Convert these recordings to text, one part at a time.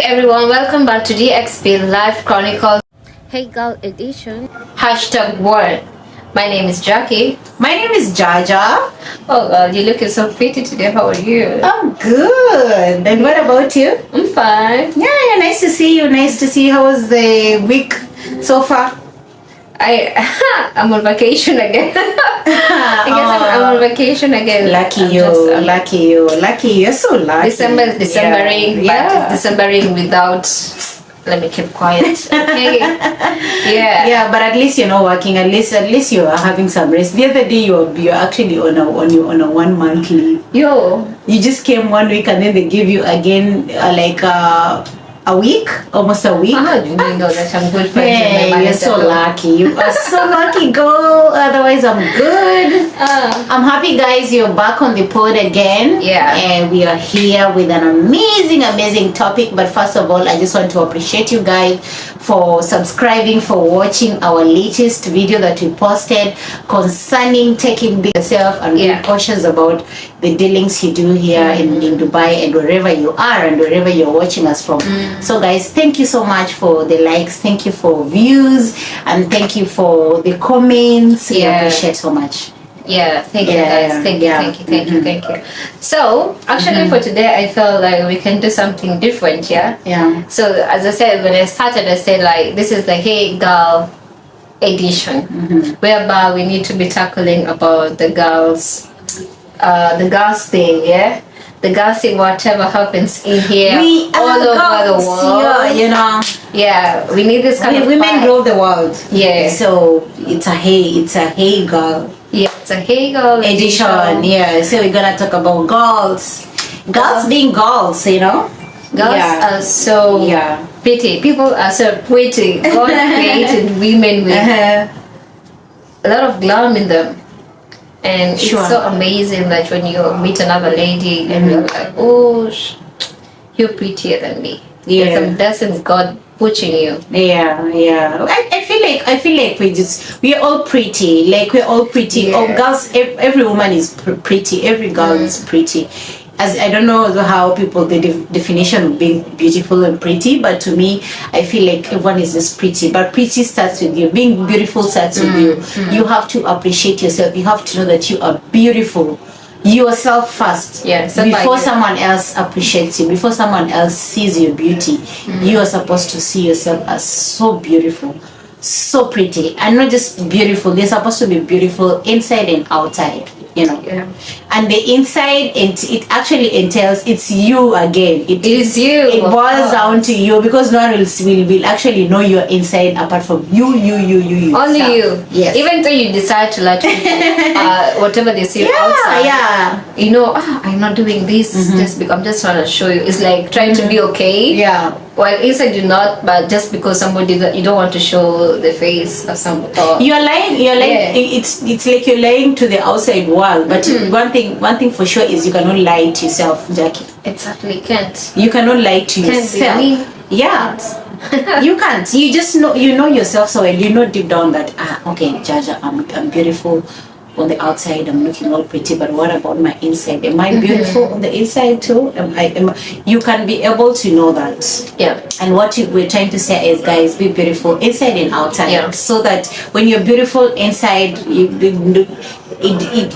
everyone, welcome back to DXP Live Chronicles Hey Girl Edition. #word. My name is Jackie. My name is Jaja. Oh girl, you're looking so pretty today. How are you? I'm good. And what about you? I'm fine. Yeah, nice to see you. Nice to see you. How was the week so far? I'm on vacation again. I guess I'm on vacation again. Lucky you. Lucky you. Lucky. You're so lucky. Decembering, yeah. but it's Decembering without. Let me keep quiet. Okay. Yeah, but at least you're not working. At least you are having some rest. The other day you're actually on a 1 month leave. Yo. You just came 1 week and then they give you again a week, almost a week. How do you know that I'm good friends with my Hey, manager? you're so lucky. You are so lucky, girl. Otherwise, I'm good. I'm happy, guys. You're back on the pod again. Yeah. And we are here with an amazing topic. But first of all, I just want to appreciate you guys for subscribing, for watching our latest video that we posted concerning taking care of yourself and being cautious about the dealings you do here in Dubai and wherever you are and wherever you're watching us from. So guys, thank you so much for the likes, thank you for views, and thank you for the comments. We appreciate so much. Yeah, thank you guys. Thank you. So actually for today I felt like we can do something different. Yeah. So as I said, when I started, I said like this is the Hey Girl edition, whereby we need to be tackling about the girls thing. The girls thing, whatever happens in here, we all over the world. You know. Yeah, we need this kind of women rule the world. Yeah. So it's a hey girl. Yeah, it's a Hey Girl edition. Yeah. So we're gonna talk about girls. Girls being girls, you know. Girls are so pretty. People are so pretty. God created women with a lot of glam in them. And it's so amazing that when you meet another lady and you're like, oh, you're prettier than me. There's some blessings God put in you. I feel like we're all pretty. Like we're all pretty. Oh, girls, every woman is pretty. Every girl is pretty. As I don't know how people the definition of being beautiful and pretty, but to me, I feel like everyone is just pretty. But pretty starts with you. Being beautiful starts with you. You have to appreciate yourself. You have to know that you are beautiful. Yourself first. Before someone else appreciates you, before someone else sees your beauty, you are supposed to see yourself as so beautiful, so pretty, and not just beautiful. They're supposed to be beautiful inside and outside. You know, and the inside, it actually entails it's you again. It is you. It boils down to you because no one will actually know your inside apart from you. Only you. Yes. Even though you decide to let people, whatever they see outside. Yeah. You know, I'm not doing this just because I'm just trying to show you. It's like trying to be okay. Yeah. Well, inside you're not, but just because somebody you don't want to show the face of some. You're lying. It's like you're lying to the outside world. But one thing for sure is you cannot lie to yourself, Jackie. Exactly, can't. You cannot lie to yourself. You can't. You just know yourself so well. You know deep down that okay, Jaja, I'm beautiful. On the outside, I'm looking all pretty, but what about my inside? Am I beautiful on the inside too? You can be able to know that. Yeah. And what we're trying to say is, guys, be beautiful inside and outside. Yeah. So that when you're beautiful inside,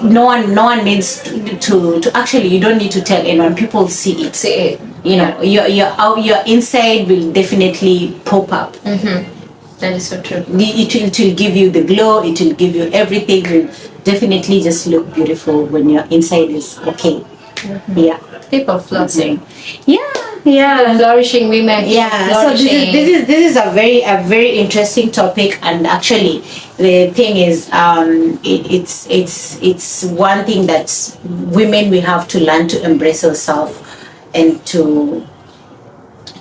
no one needs to actually. You don't need to tell anyone. People see it. See it. You know, your inside will definitely pop up. That is so true. It will give you the glow. It will give you everything. It will definitely just look beautiful when your inside is okay. People flourishing. Flourishing women. So this is a very interesting topic, and actually the thing is it's one thing that women we have to learn to embrace ourselves and to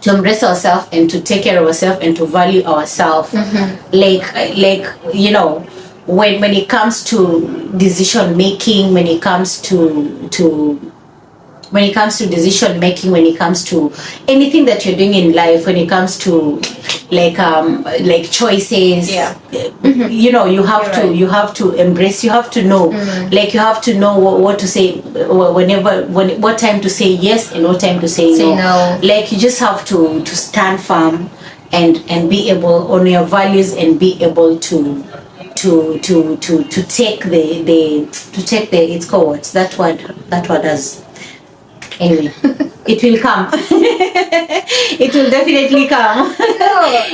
embrace ourselves and to take care of ourselves and to value ourselves. Like you know, when it comes to decision making, when it comes to decision making, when it comes to anything that you're doing in life, when it comes to like choices. Yeah. You know, you have to embrace, you have to know, like you have to know what to say what time to say yes and what time to say no. Like you just have to stand firm and be able on your values and be able to take the it's called what's that word as anyway. It will come. It will definitely come.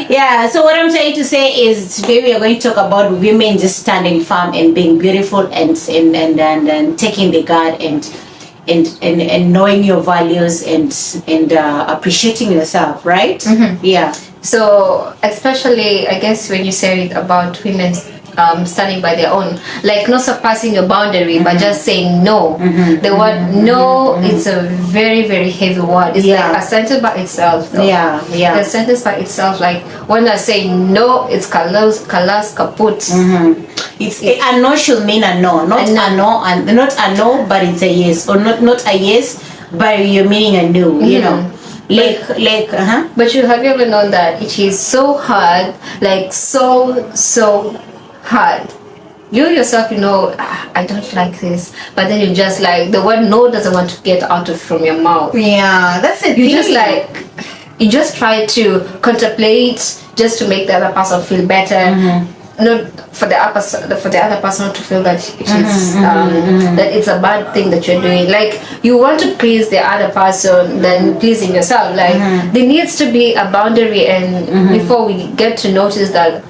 Yeah, so what I'm trying to say is today we are going to talk about women just standing firm and being beautiful and taking the guard and knowing your values and appreciating yourself, right? Yeah. So especially, I guess, when you say about women standing by their own, like not surpassing your boundary, but just saying no. The word no, it's a very, very heavy word. It's like a sentence by itself, though. The sentence by itself, like when I say no, it's kalas kaput. It's a no should mean a no, not a no, and not a no, but it's a yes, or not a yes, but you're meaning a no. You know. But you have ever known that it is so hard, like so hard. You yourself, you know, I don't like this, but then you just like the word no doesn't want to get out of from your mouth. Yeah, that's it. You just try to contemplate just to make the other person feel better. Not for the other person to feel that it is that it's a bad thing that you're doing. Like you want to please the other person than pleasing yourself. Like there needs to be a boundary, and before we get to notice that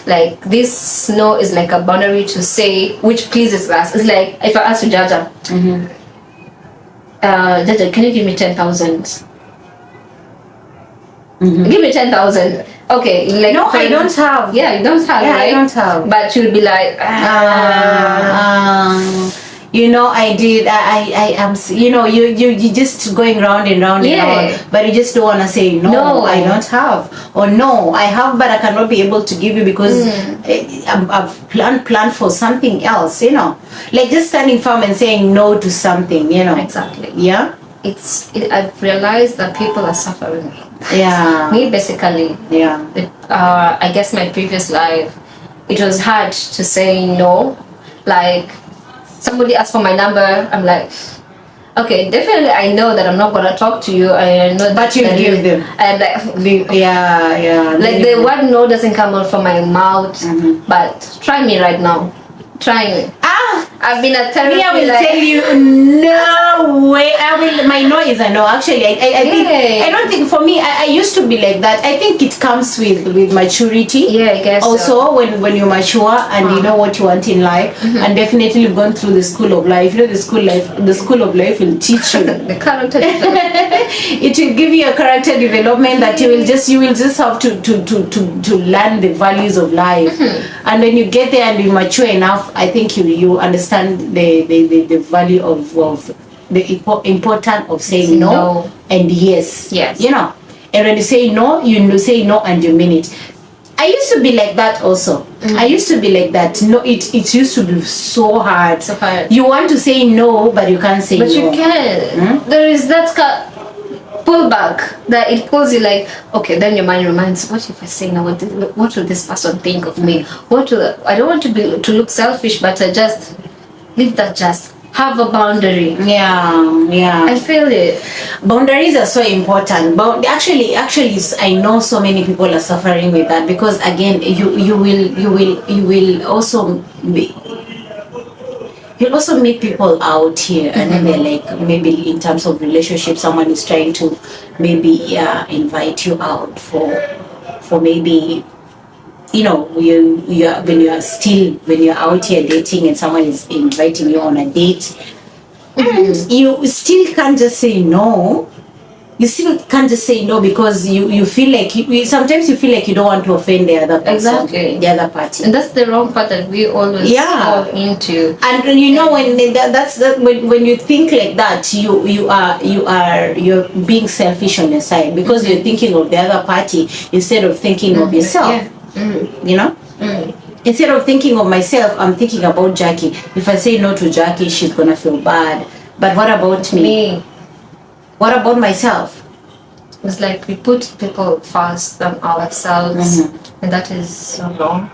like this no is like a boundary to say which pleases us. It's like if I ask you, Jaja, Jaja, can you give me 10,000? Give me 10,000. Okay, like no, I don't have. Yeah, you don't have. Yeah, right? I don't have. But you'll be like, you know, I did. I am. You know, you just going round and round and round. But you just don't want to say no. I don't have, or no, I have, but I cannot be able to give you because I've planned for something else. You know, like just standing firm and saying no to something. You know, exactly. Yeah. I've realized that people are suffering. Yeah. Me basically. Yeah. I guess my previous life, it was hard to say no. Like somebody asked for my number, I'm like, okay, definitely I know that I'm not gonna talk to you. I know that. But you give them. And like, yeah. Like the word no doesn't come out from my mouth. But try me right now. Try me. I've been a therapy. I will tell you, no way. My no is a no. Actually, I don't think for me. I used to be like that. I think it comes with maturity. Yeah, I guess. Also, so. when you mature and you know what you want in life, and definitely you've gone through the school of life. You know, the school of life will teach you the character development. It will give you a character development that you will just have to learn the values of life. And when you get there and you mature enough, I think you understand the value of the importance of saying no and yes. You know, and when you say no, you say no and you mean it. I used to be like that also. I used to be like that. No, it used to be so hard. So hard. You want to say no, but you can't say no. But you can. There is that pullback that it pulls you like, okay, then your mind reminds, what if I say no? What will this person think of me? I don't want to look selfish, but I just leave that, just have a boundary. Yeah. I feel it. Boundaries are so important. But actually, I know so many people are suffering with that because again, you will also be. You'll also meet people out here and then they're like, maybe in terms of relationship, someone is trying to maybe invite you out for maybe, you know, when you're out here dating and someone is inviting you on a date, and you still can't just say no. You still can't just say no because you feel like sometimes you feel like you don't want to offend the other person, exactly, the other party, and that's the wrong part that we always fall into. And you know, when you think like that, you're being selfish on your side because you're thinking of the other party instead of thinking of yourself. You know. Instead of thinking of myself, I'm thinking about Jackie. If I say no to Jackie, she's gonna feel bad. But what about me? What about myself? It's like we put people first than ourselves, and that is so wrong.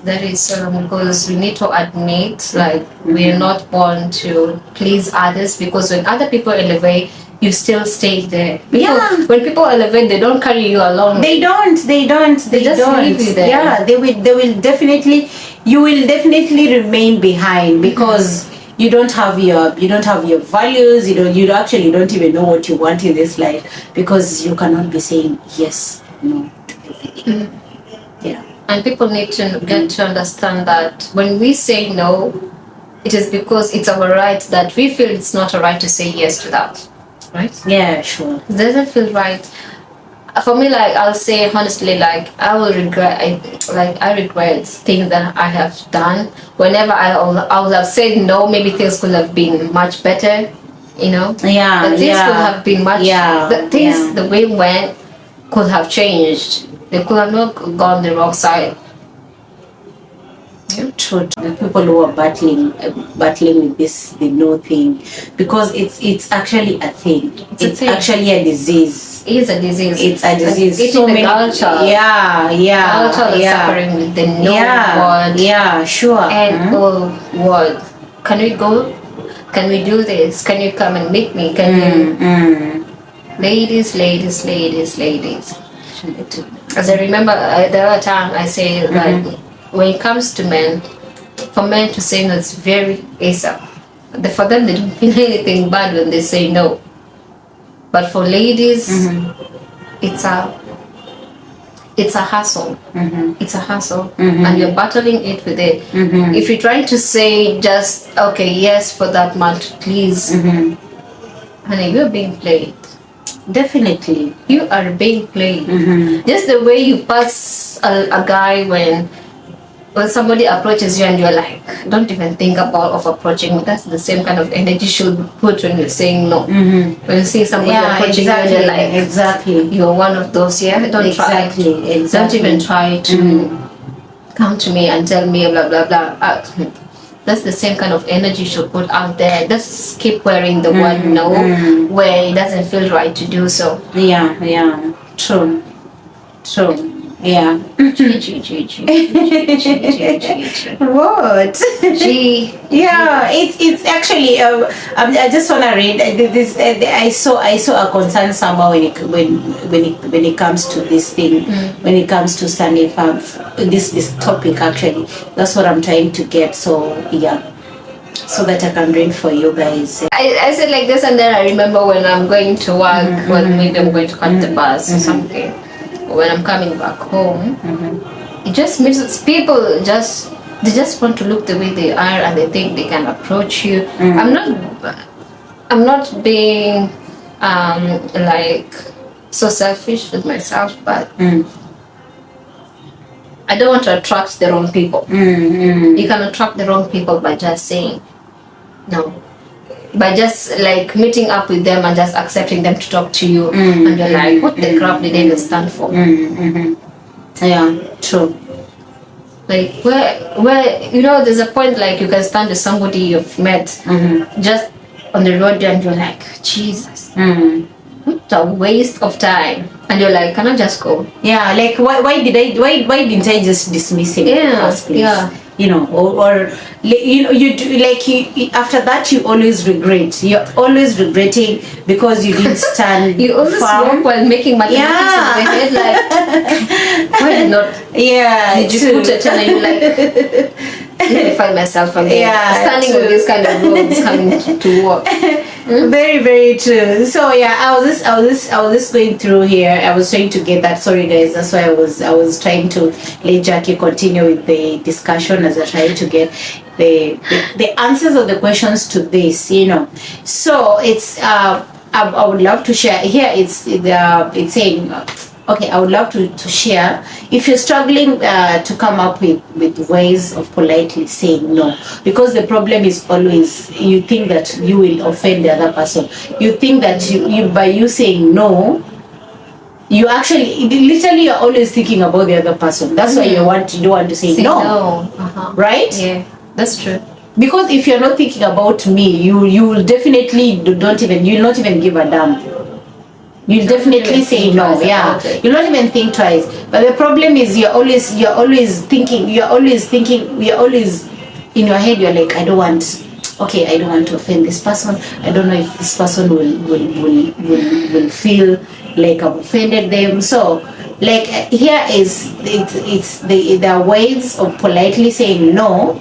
That is so wrong because we need to admit, like, we're not born to please others, because when other people elevate, you still stay there. When people elevate, they don't carry you along. They don't. They just leave you there. Yeah, they will definitely. You will definitely remain behind because you don't have your values. You actually don't even know what you want in this life because you cannot be saying yes, no to everything. Yeah. And people need to get to understand that when we say no, it is because it's our right, that we feel it's not a right to say yes to that. Right? Yeah, sure. It doesn't feel right. For me, like, I'll say honestly, like, I regret things that I have done. Whenever I would have said no, maybe things could have been much better, you know. Yeah, but things could have been much. The way it went could have changed. They could have not gone the wrong side. True. The people who are battling with the no thing, because it's actually a thing. It's actually a disease. It's a disease. It's a disease. It's so many culture. Yeah. Culture is suffering with the no word. Yeah, sure. And word. Can we go? Can we do this? Can you come and meet me? Can you? Ladies. As I remember the other time I say that when it comes to men, for men to say no, it's very ASAP. For them, they don't feel anything bad when they say no. But for ladies, it's a hassle. It's a hassle, and you're battling it with it. If you're trying to say just okay, yes, for that man, please, honey, you're being played. Definitely, you are being played. Just the way you pass a guy when somebody approaches you and you're like, don't even think of approaching me. That's the same kind of energy you should put when you're saying no. When you see somebody approaching you and you're like, you're one of those, don't try. Don't even try to come to me and tell me blah blah blah. That's the same kind of energy you should put out there. Just keep wearing the word no where it doesn't feel right to do so. Yeah. True. Yeah. What? Yeah, it's actually. I just wanna read this. I saw a concern somehow when it comes to this thing. When it comes to standing firm, this topic actually. That's what I'm trying to get. So yeah. So that I can read for you guys. I said like this, and then I remember when I'm going to work, when maybe I'm going to catch the bus or something. When I'm coming back home, it just makes people they just want to look the way they are, and they think they can approach you. I'm not being like so selfish with myself, but I don't want to attract the wrong people. You can attract the wrong people by just saying no, by just like meeting up with them and just accepting them to talk to you, and you're like, what the crap did they even stand for? Yeah, true. Like where there's a point like you can stand with somebody you've met just on the road and you're like, Jesus, what a waste of time, and you're like, can I just go? Yeah, like why didn't I just dismiss him in the first place? Yeah. Or you do, like after that you always regret. You're always regretting because you didn't stand. You always walk while making mathematics in your head, like why did not? Yeah, did you put a 10 and you're like, let me find myself again. Standing on this kind of roads coming to work. Very, very true. So yeah, I was just going through here. I was trying to get that. Sorry guys, that's why I was trying to let Jackie continue with the discussion as I tried to get the answers of the questions to this. So it's I would love to share here. It's saying. Okay, I would love to share if you're struggling to come up with ways of politely saying no, because the problem is always you think that you will offend the other person. You think that you by you saying no, you actually literally you're always thinking about the other person. That's why you don't want to say no. Right? Yeah, that's true. Because if you're not thinking about me, you will definitely you'll not even give a damn. You'll definitely say no. Yeah, you'll not even think twice. But the problem is you're always thinking in your head. You're like, I don't want to offend this person. I don't know if this person will feel like I've offended them. So like here is there are ways of politely saying no,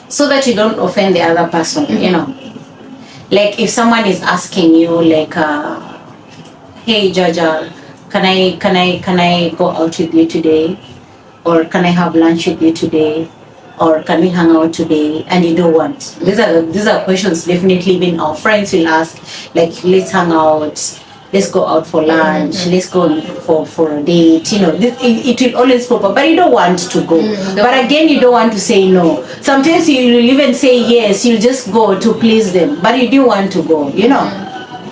so that you don't offend the other person. You know, like if someone is asking you like, hey Jaja, can I go out with you today, or can I have lunch with you today, or can we hang out today, and you don't want. These are questions definitely even our friends will ask, like, let's hang out, let's go out for lunch, let's go for a date. You know, it will always pop up, but you don't want to go. But again, you don't want to say no. Sometimes you will even say yes, you just go to please them, but you didn't want to go, you know.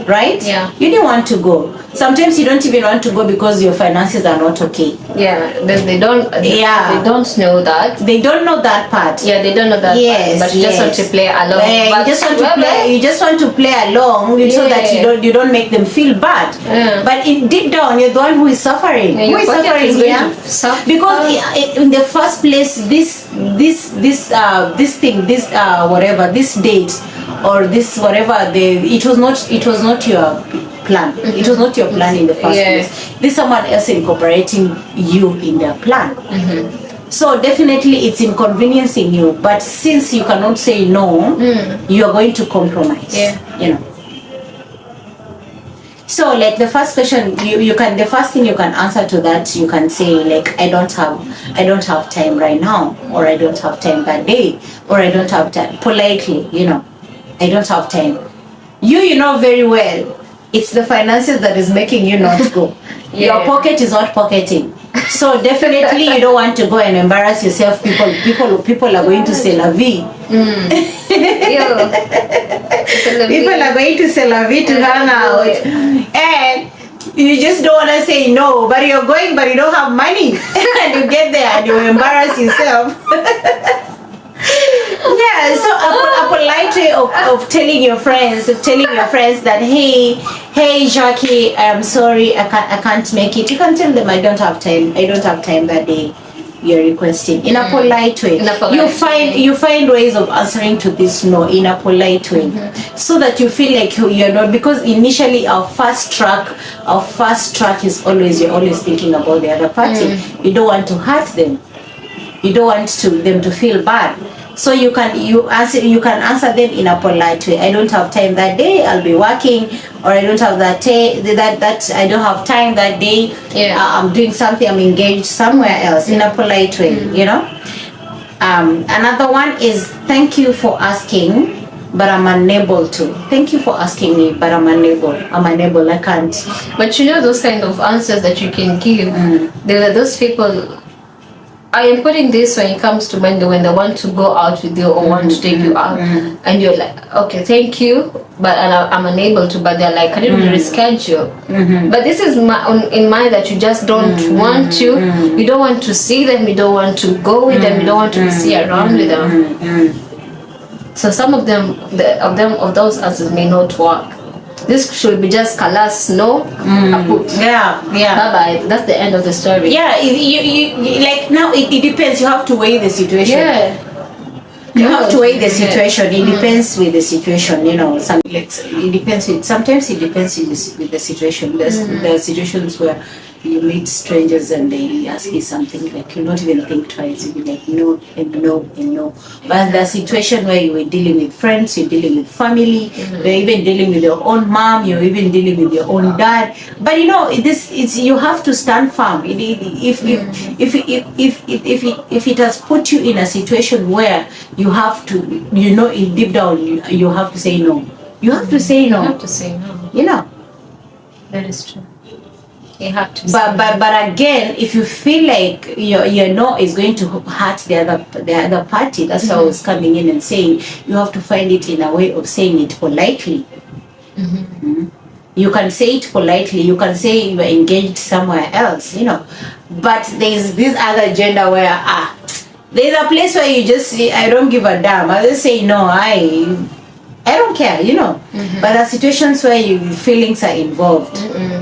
Right? Yeah. You didn't want to go. Sometimes you don't even want to go because your finances are not okay. Yeah. They don't. Yeah. They don't know that. They don't know that part. Yeah, they don't know that. Yes. Part, but you just want to play along. You just want to play. You just want to play along, so that you don't make them feel bad. Yeah. But deep down, you're the one who is suffering. Who is suffering? Yeah. Because in the first place, this date, or this whatever, it was not your plan. It was not your plan in the first place. This someone else incorporating you in their plan. So definitely it's inconveniencing you, but since you cannot say no, you are going to compromise. You know. So like the first question, the first thing you can answer to that, you can say like, I don't have time right now, or I don't have time that day, or I don't have time, politely, you know. I don't have time. You know very well it's the finances that is making you not go. Your pocket is not pocketing. So definitely you don't want to go and embarrass yourself. People are going to say la vie. People are going to say la vie to hang out. And you just don't want to say no, but you're going, but you don't have money. And you get there and you embarrass yourself. Yeah, so a polite way of telling your friends that hey Jackie, I'm sorry, I can't make it. You can tell them I don't have time that day you're requesting, in a polite way. You find ways of answering to this no in a polite way, so that you feel like you're not, because initially our first track is always, you're always thinking about the other party. You don't want to hurt them. You don't want them to feel bad. So you can answer them in a polite way. I don't have time that day, I'll be working, or I don't have that I don't have time that day. I'm doing something, I'm engaged somewhere else, in a polite way, you know. Another one is, thank you for asking, but I'm unable to. Thank you for asking me, but I'm unable, I can't. But you know, those kind of answers that you can give, there are those people. I am putting this when it comes to when they want to go out with you or want to take you out, and you're like, okay, thank you, but I'm unable to. But they're like, I didn't really reschedule. But this is in mind that you just don't want to. You don't want to see them. You don't want to go with them. You don't want to see around with them. So some of those answers may not work. This should be just kalas, no, kaput. Yeah. Bye-bye. That's the end of the story. Yeah, you like, now it depends. You have to weigh the situation. Yeah. You have to weigh the situation. It depends with the situation, you know. Sometimes it depends with the situation. There are situations where you meet strangers and they ask you something, like you not even think twice. You be like no and no and no. But the situation where you were dealing with friends, you're dealing with family, you're even dealing with your own mom, you're even dealing with your own dad. But you know, you have to stand firm. If it has put you in a situation where you have to, you know, deep down you have to say no. You have to say no. You have to say no. You know. That is true. You have to. But again, if you feel like your no is going to hurt the other party, that's why I was coming in and saying you have to find it in a way of saying it politely. You can say it politely. You can say you are engaged somewhere else, you know. But there's this other gender where there's a place where you just say, I don't give a damn. I just say no. I I don't care, you know. But there are situations where feelings are involved,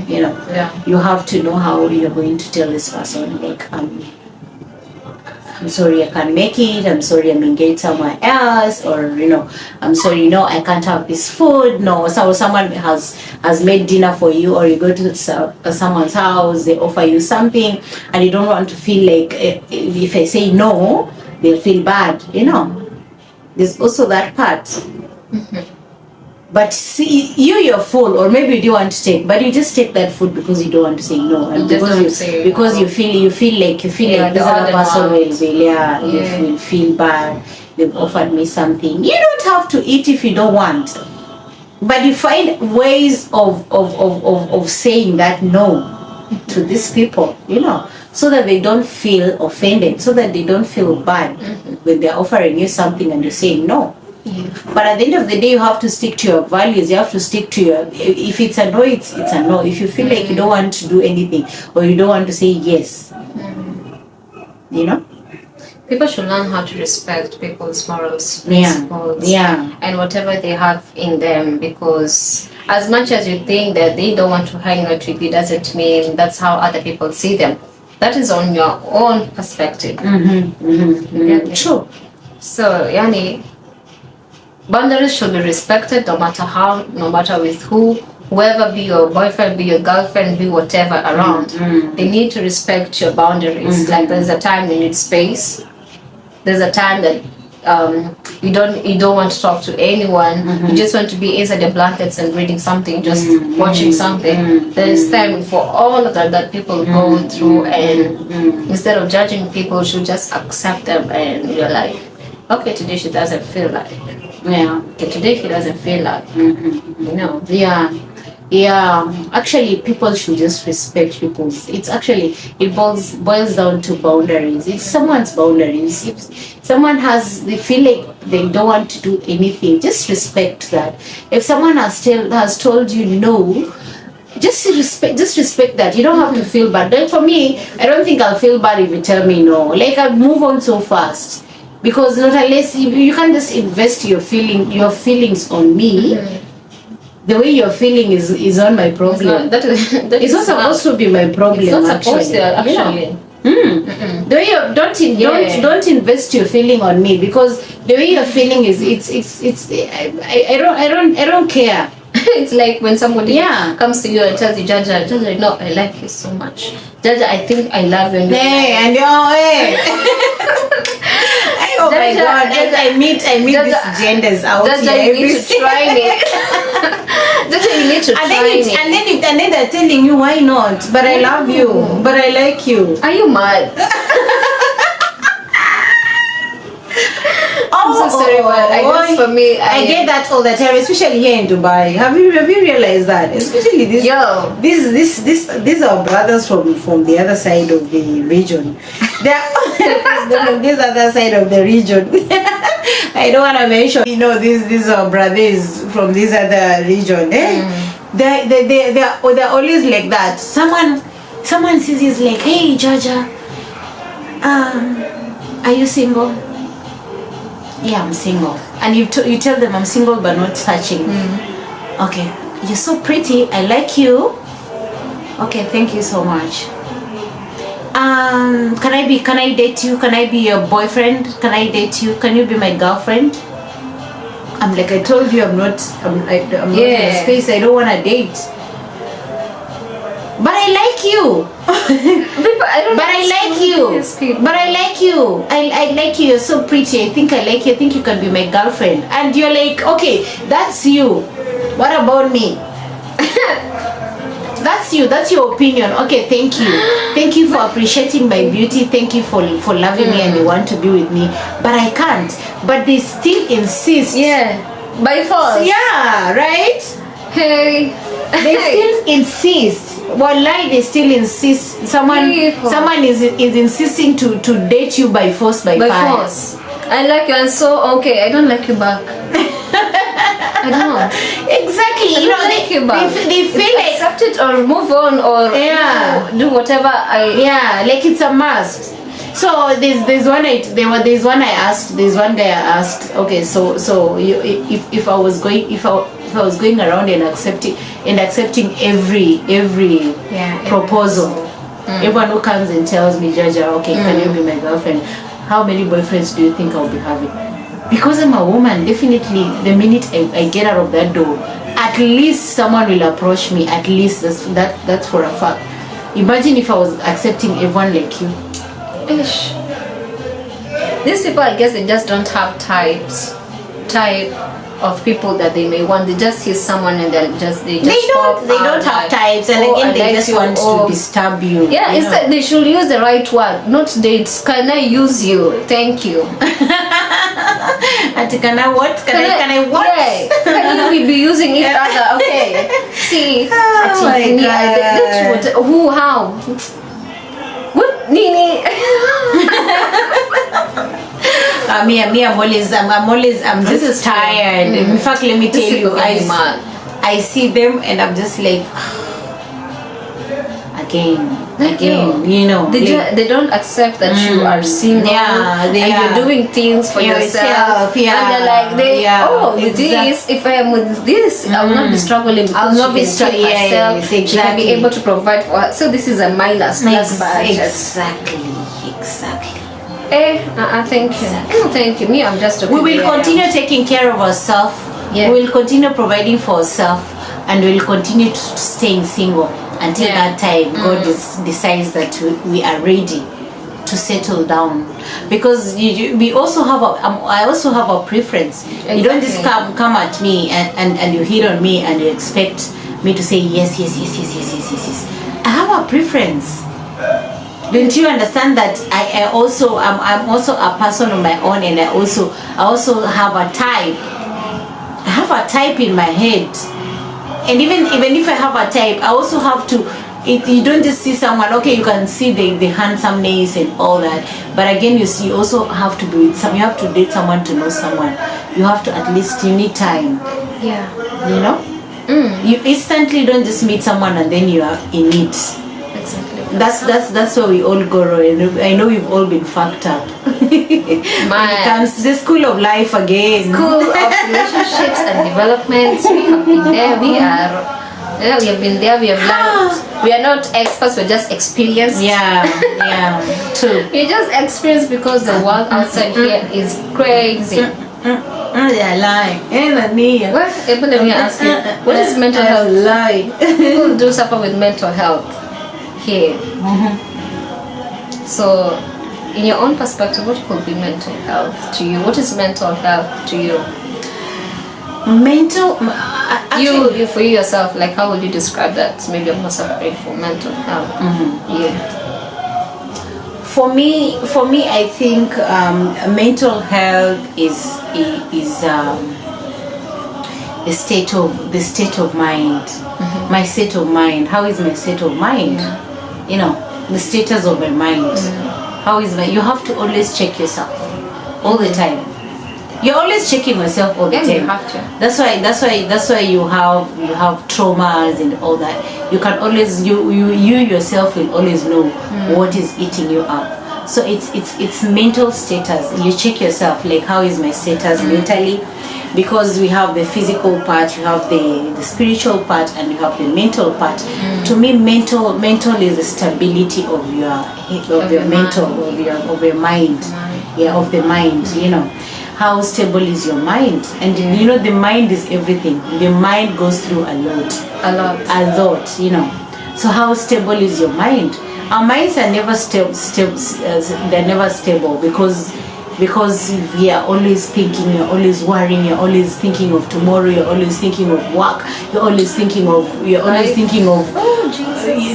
you know. Yeah. You have to know how you're going to tell this person, like, I'm sorry I can't make it, I'm sorry I'm engaged somewhere else, or, you know, I'm sorry, no, I can't have this food. No, so someone has made dinner for you, or you go to someone's house, they offer you something, and you don't want to feel like, if I say no, they'll feel bad, you know. There's also that part. But see, you're full, or maybe you do want to take, but you just take that food because you don't want to say no, and because you feel like this other person will feel bad. They've offered me something. You don't have to eat if you don't want, but you find ways of saying that no to these people, you know, so that they don't feel offended, so that they don't feel bad when they're offering you something and you're saying no. But at the end of the day, you have to stick to your values. You have to stick to your, if it's a no, it's a no. If you feel like you don't want to do anything, or you don't want to say yes, you know, people should learn how to respect people's morals, principles, and whatever they have in them, because as much as you think that they don't want to hang out with you, doesn't mean that's how other people see them. That is on your own perspective. True. So, yani, boundaries should be respected, no matter how, no matter with whoever, be your boyfriend, be your girlfriend, be whatever around. They need to respect your boundaries. Like, there's a time you need space. There's a time that you don't want to talk to anyone. You just want to be inside the blankets and reading something, just watching something. There's time for all of that people go through, and instead of judging people, you should just accept them, and you're like, okay, today she doesn't feel like. Okay, today he doesn't feel like. You know. Actually, people should just respect people's. It boils down to boundaries. It's someone's boundaries. If someone they feel like they don't want to do anything, just respect that. If someone has told you no, just respect that. You don't have to feel bad. Like, for me, I don't think I'll feel bad if you tell me no. Like, I'll move on so fast. Because not unless you can't just invest your feelings on me. The way you're feeling is on my problem. It's not supposed to be my problem. It's not supposed to, actually. The way you don't invest your feeling on me, because the way you're feeling is I don't care. It's like when somebody comes to you and tells you, Jaja, no, I like you so much. Jaja, I think I love you. Oh my God! I meet these genders out here. You need to try me. You need to try me. And then they're telling you, why not? But I love you. But I like you. Are you mad? I'm so sorry, but I guess for me, I get that all the time, especially here in Dubai. Have you realized that? Especially these are brothers from the other side of the region. They're from this other side of the region. I don't want to mention, these are brothers from this other region. They're always like that. Someone says, he's like, hey, Jaja, are you single? Yeah, I'm single. And you tell them I'm single but not touching. Okay, you're so pretty, I like you. Okay, thank you so much. Can I date you? Can I be your boyfriend? Can I date you? Can you be my girlfriend? I'm like, I told you I'm not in a space. I don't want to date. But I like you. I like you. You're so pretty. I think I like you. I think you can be my girlfriend. And you're like, okay, that's you. What about me? That's you. That's your opinion. Okay, thank you. Thank you for appreciating my beauty. Thank you for loving me and you want to be with me. But I can't. But they still insist. Yeah. By force. Yeah, right? Hey. They still insist. Wallahi, they still insist. Someone is insisting to date you by force, by force. I like you, and so okay, I don't like you back. I don't know. Exactly. They feel like accept it or move on or do whatever. Like it's a must. So there's one guy I asked. Okay, so if I was going around and accepting every proposal, everyone who comes and tells me, Jaja, okay, can you be my girlfriend? How many boyfriends do you think I'll be having? Because I'm a woman, definitely the minute I get out of that door, at least someone will approach me. At least that's for a fact. Imagine if I was accepting everyone like you. Ish. These people, I guess, they just don't have type of people that they may want. They just see someone and they don't have types, and again they just want to disturb you. Yeah, instead they should use the right word, not dates. Can I use you? Thank you. Can I what? Can I what? Yeah. Can we be using each other? Okay. See. Oh my God. Who? How? What? Nini. I'm just tired. In fact, let me tell you, I see them and I'm just like, again, you know. They don't accept that you are single, and you're doing things for yourself. Yeah. And they're like, with this, if I am with this, I will not be struggling because I'll not be struggling herself. Exactly. She can be able to provide for her. So this is a minus plus budget. Exactly. Thank you. Thank you. Me, I'm just okay. We will continue taking care of ourselves. Yeah. We will continue providing for ourselves, and we will continue staying single until that time God decides that we are ready to settle down. Because we also have I also have a preference. Exactly. You don't just come at me and you hit on me and you expect me to say yes. I have a preference. Don't you understand that I'm also a person on my own, and I also have a type. I have a type in my head, and even if I have a type, I also have to. You don't just see someone. Okay, you can see the handsomeness and all that, but again, you also have to be with some. You have to date someone to know someone. You have to you need time. Yeah. You know. You instantly don't just meet someone and then you are in it. Exactly. That's where we all go wrong. I know we've all been fucked up. When it comes to the school of life again. School of relationships and development. We have been there. We have been there. We have learned. We are not experts. We're just experienced. Yeah. True. We're just experienced because the world outside here is crazy. Yeah, lie. Let me ask you, what is mental health? Lie. People do suffer with mental health here. So, in your own perspective, what could be mental health to you? What is mental health to you? You for yourself, like how would you describe that? Maybe I'm not suffering from mental health. Yeah. For me, I think mental health is the state of mind. My state of mind. How is my state of mind? You know, the status of my mind. How is you have to always check yourself all the time. You're always checking yourself all the time. You have to. That's why you have traumas and all that. You can always you yourself will always know what is eating you up. So it's mental status. You check yourself, like how is my status mentally, because we have the physical part, you have the spiritual part, and you have the mental part. To me, mental is the stability of your mind. Yeah, of the mind. You know, how stable is your mind? And you know, the mind is everything. The mind goes through a lot. You know, so how stable is your mind? Our minds are never they're never stable because we are always thinking, you're always worrying, you're always thinking of tomorrow, you're always thinking of work, you're always thinking of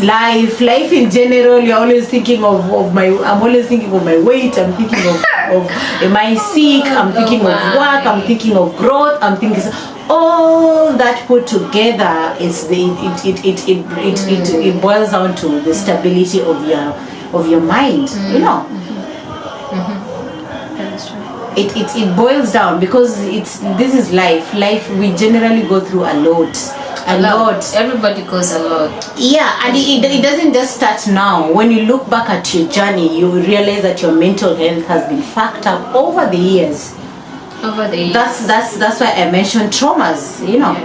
life in general. You're always thinking I'm always thinking of my weight, I'm thinking of am I sick, I'm thinking of work, I'm thinking of growth, I'm thinking all that put together is it boils down to the stability of your mind. You know, it boils down because this is life. We generally go through a lot. A lot. Everybody goes a lot. Yeah, and it doesn't just start now. When you look back at your journey, you will realize that your mental health has been fucked up over the years. That's why I mentioned traumas, Yeah.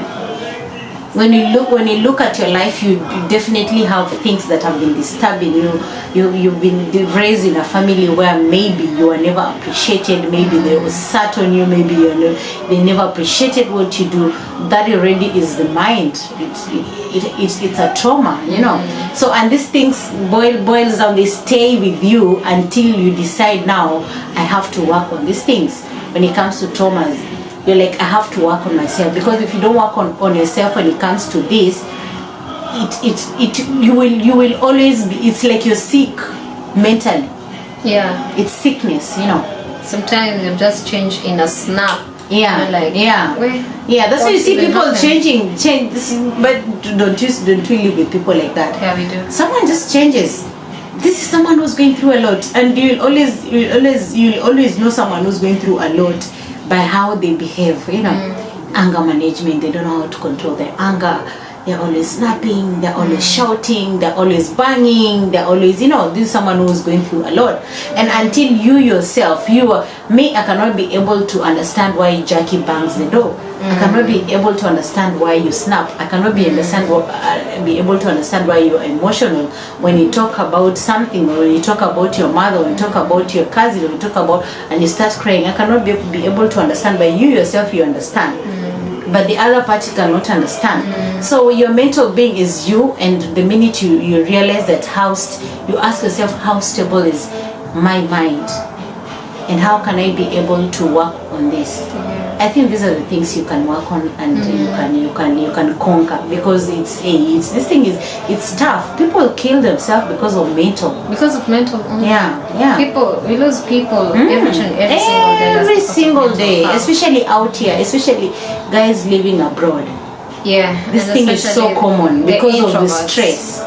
When you look at your life, you definitely have things that have been disturbing you. You've been raised in a family where maybe you were never appreciated, maybe they were sat on you, maybe they never appreciated what you do. That already is the mind. It's a trauma, So, and these things boils down, they stay with you until you decide, now I have to work on these things. When it comes to traumas, you're like, I have to work on myself, because if you don't work on yourself when it comes to this, you will always be, it's like you're sick mentally. Yeah. It's sickness, Sometimes you just change in a snap. Yeah. Like, yeah. That's why you see people change. But don't you live with people like that? Yeah, we do. Someone just changes. This is someone who's going through a lot, and you'll always know someone who's going through a lot by how they behave. Anger management. They don't know how to control their anger. They're always snapping, they're always shouting, they're always banging, they're always, this is someone who's going through a lot. And until you yourself, I cannot be able to understand why Jackie bangs the door. I cannot be able to understand why you snap. I cannot be able to understand why you're emotional when you talk about something, or when you talk about your mother, when you talk about your cousin, when you talk about, and you start crying. I cannot be able to understand, but you yourself, you understand. But the other party cannot understand. So your mental being is you, and the minute you realize that, you ask yourself, how stable is my mind, and how can I be able to work on this? I think these are the things you can work on, and you can conquer, because it's tough. People kill themselves because of mental. Yeah. We lose people every single day. Especially out here, especially guys living abroad. Yeah, this thing is so common because of the stress.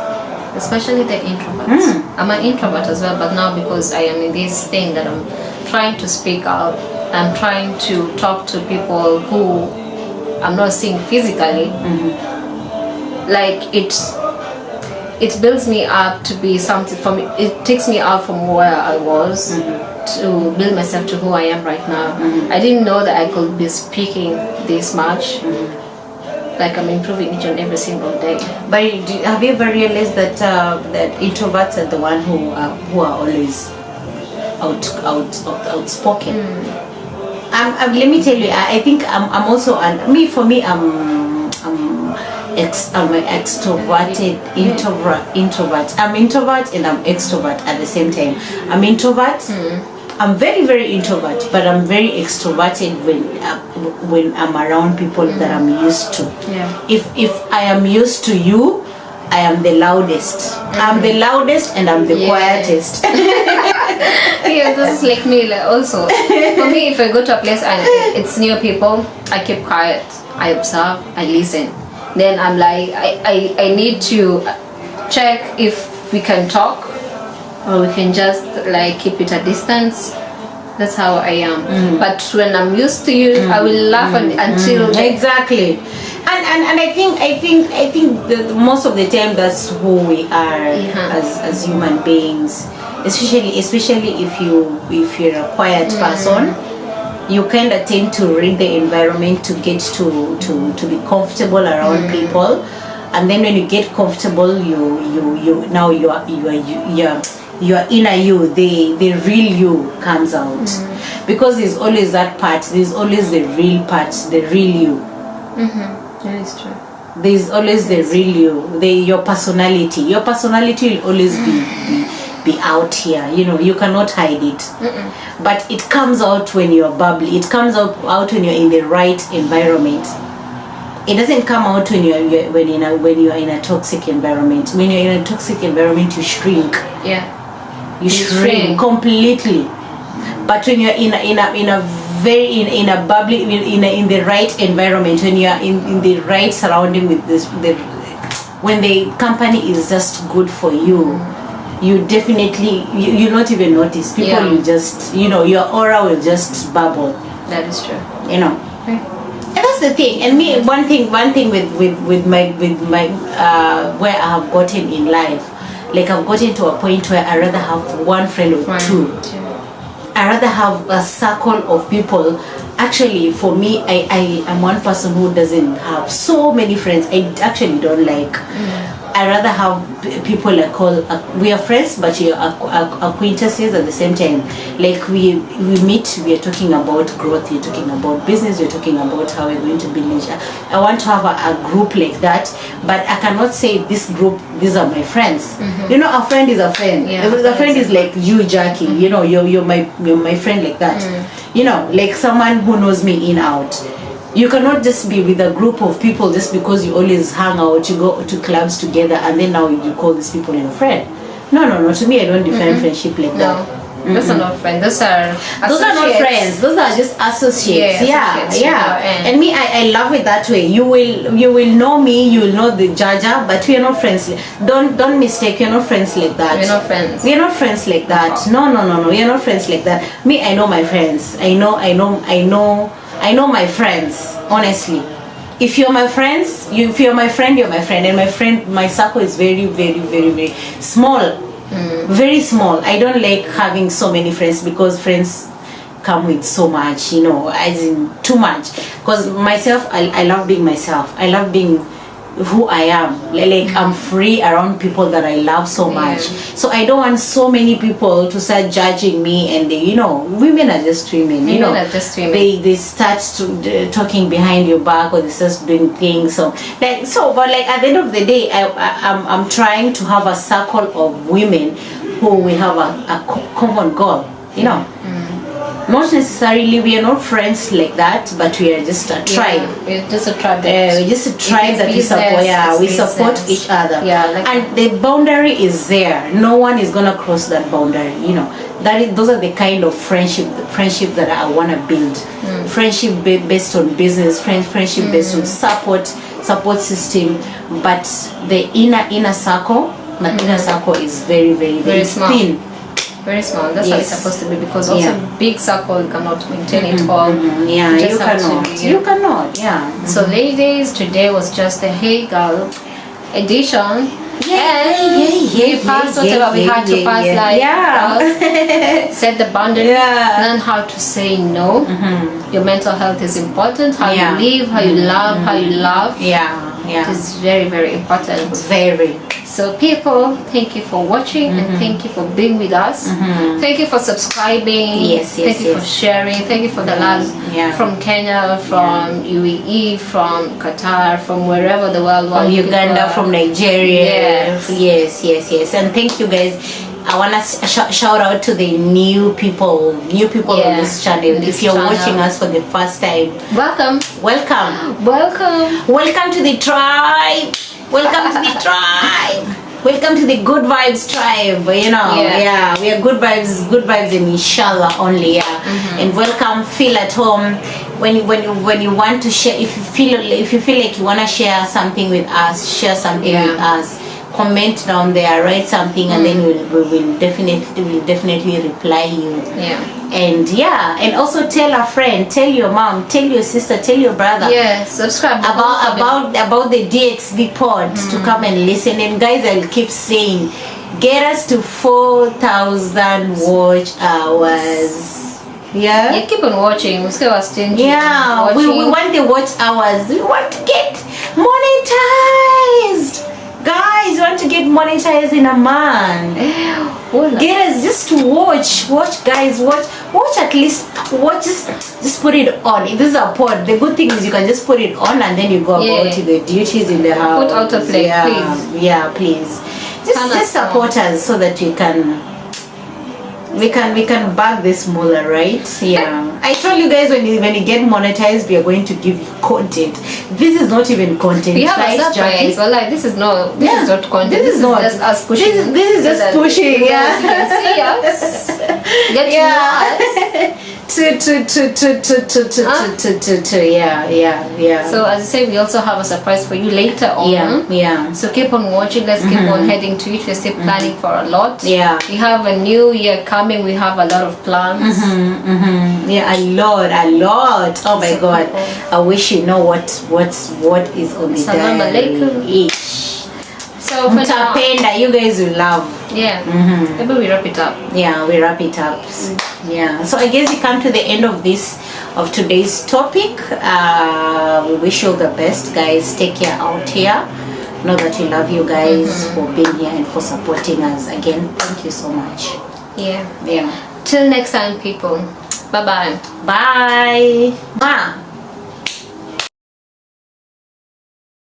Especially the introverts. I'm an introvert as well, but now because I am in this thing that I'm trying to speak out, I'm trying to talk to people who I'm not seeing physically. Like it builds me up to be something from it takes me out from where I was to build myself to who I am right now. I didn't know that I could be speaking this much. Like I'm improving each and every single day. But have you ever realized that that introverts are the one who are always outspoken? Let me tell you, I think I'm also I'm an extroverted introvert. I'm introvert and I'm extrovert at the same time. I'm introvert. I'm very, very introvert, but I'm very extroverted when I'm around people that I'm used to. Yeah. If I am used to you, I am the loudest. I'm the loudest and I'm the quietest. Yeah, this is like me also. For me, if I go to a place and it's new people, I keep quiet. I observe, I listen. Then I'm like, I need to check if we can talk, or we can just like keep it a distance. That's how I am. But when I'm used to you, I will laugh until exactly. And I think that most of the time that's who we are as human beings. Especially if you're a quiet person, you kind of tend to read the environment to get to be comfortable around people, and then when you get comfortable, your inner you, the real you comes out, because there's always that part. There's always the real part, the real you. That is true. There's always the real you, your personality. Your personality will always be out here. You cannot hide it. But it comes out when you're bubbly. It comes out when you're in the right environment. It doesn't come out when you're in a toxic environment. When you're in a toxic environment, you shrink. Yeah. You shrink completely. But when you're in a bubbly, in the right environment, when you're in the right surrounding with when the company is just good for you, you definitely you not even notice. People will just your aura will just bubble. That is true. And that's the thing. And me, one thing with my where I have gotten in life, like I've gotten to a point where I rather have one friend or two. I rather have a circle of people. Actually, for me, I am one person who doesn't have so many friends. I actually don't like. I rather have people I call, we are friends, but we are acquaintances at the same time. Like we meet, we are talking about growth, we're talking about business, we're talking about how we're going to build nature. I want to have a group like that, but I cannot say this group, these are my friends. You know, a friend is a friend. Yeah, a friend is like you, Jackie. You know, you're my friend like that. You know, like someone who knows me in out. You cannot just be with a group of people just because you always hang out, you go to clubs together, and then now you call these people your friend. No. To me, I don't define friendship like that. Those are not friends. Those are not friends. Those are just associates. Yeah. And me, I love it that way. You will know me. You will know the Jaja, but we are not friends. Don't mistake. We're not friends like that. We're not friends. We're not friends like that. No. We are not friends like that. Me, I know my friends. I know my friends, honestly. If you're my friends, if you're my friend, you're my friend. And my circle is very, very, very, very small. Very small. I don't like having so many friends because friends come with so much, you know, as in too much. Because myself, I love being myself. I love being who I am. Like I'm free around people that I love so much. So I don't want so many people to start judging me, and they, you know, women are just women. They start talking behind your back, or they start doing things. But like at the end of the day, I'm trying to have a circle of women who we have a common goal. You know. Not necessarily, we are not friends like that, but we are just a tribe. We're just a tribe. We're just a tribe that we support. We support each other. And the boundary is there. No one is gonna cross that boundary. You know, those are the kind of friendship that I wanna build. Friendship based on business, friendship based on support system. But the inner circle, is very, very, very small. thin. Very small. That's how it's supposed to be, because also big circle you cannot maintain it all. You cannot. So ladies, today was just a Hey Girl edition. We passed whatever we had to pass, set the boundary, learn how to say no. Your mental health is important. How you live, how you love, how you love. It is very, very important. Very. So people, thank you for watching, and thank you for being with us. Thank you for subscribing. Thank you for sharing. Thank you for the love from Kenya, from UAE, from Qatar, from wherever the world was. From Uganda, from Nigeria. Yes. And thank you guys. I want to shout out to the new people on this channel. If you're watching us for the first time, welcome to the tribe. Welcome to the tribe. Welcome to the good vibes tribe. You know, we are good vibes and inshallah only. And welcome. Feel at home. When you want to share, if you feel like you want to share something with us, share something with us. Comment down there, write something, and then we will definitely reply you. And also tell a friend, tell your mom, tell your sister, tell your brother. Subscribe about the DXB pod to come and listen. And guys, I'll keep saying, get us to 4,000 watch hours. You keep on watching. We want the watch hours. We want to get monetized. Guys, you want to get monetized in a month. Get us just to watch guys, watch at least, just put it on. If this is a pod, the good thing is you can just put it on and then you go about to the duties in the house. Put autoplay, please. Please. Just support us so that we can bag this smaller, right? I told you guys when you get monetized, we are going to give you content. This is not even content. We have a surprise. Well, like this is not content. This is just us pushing. This is just pushing. You can see us. Get to know us. Yeah. So as I say, we also have a surprise for you later on. Yeah. So keep on watching. Let's keep on heading to it. We're still planning for a lot. Yeah. We have a new year coming. We have a lot of plans. Yeah, a lot. Oh my God! I wish you know what is on the Salam alaikum. diary. So for now, Mtapenda, you guys will love. yeah. Maybe we wrap it up. Yeah, we wrap it up. Yeah. So I guess we come to the end of today's topic. We wish you all the best, guys. Take care out here. Know that we love you guys for being here and for supporting us. Again, thank you so much. Yeah. Yeah. Till next time, people. Bye-bye. Bye. Bye.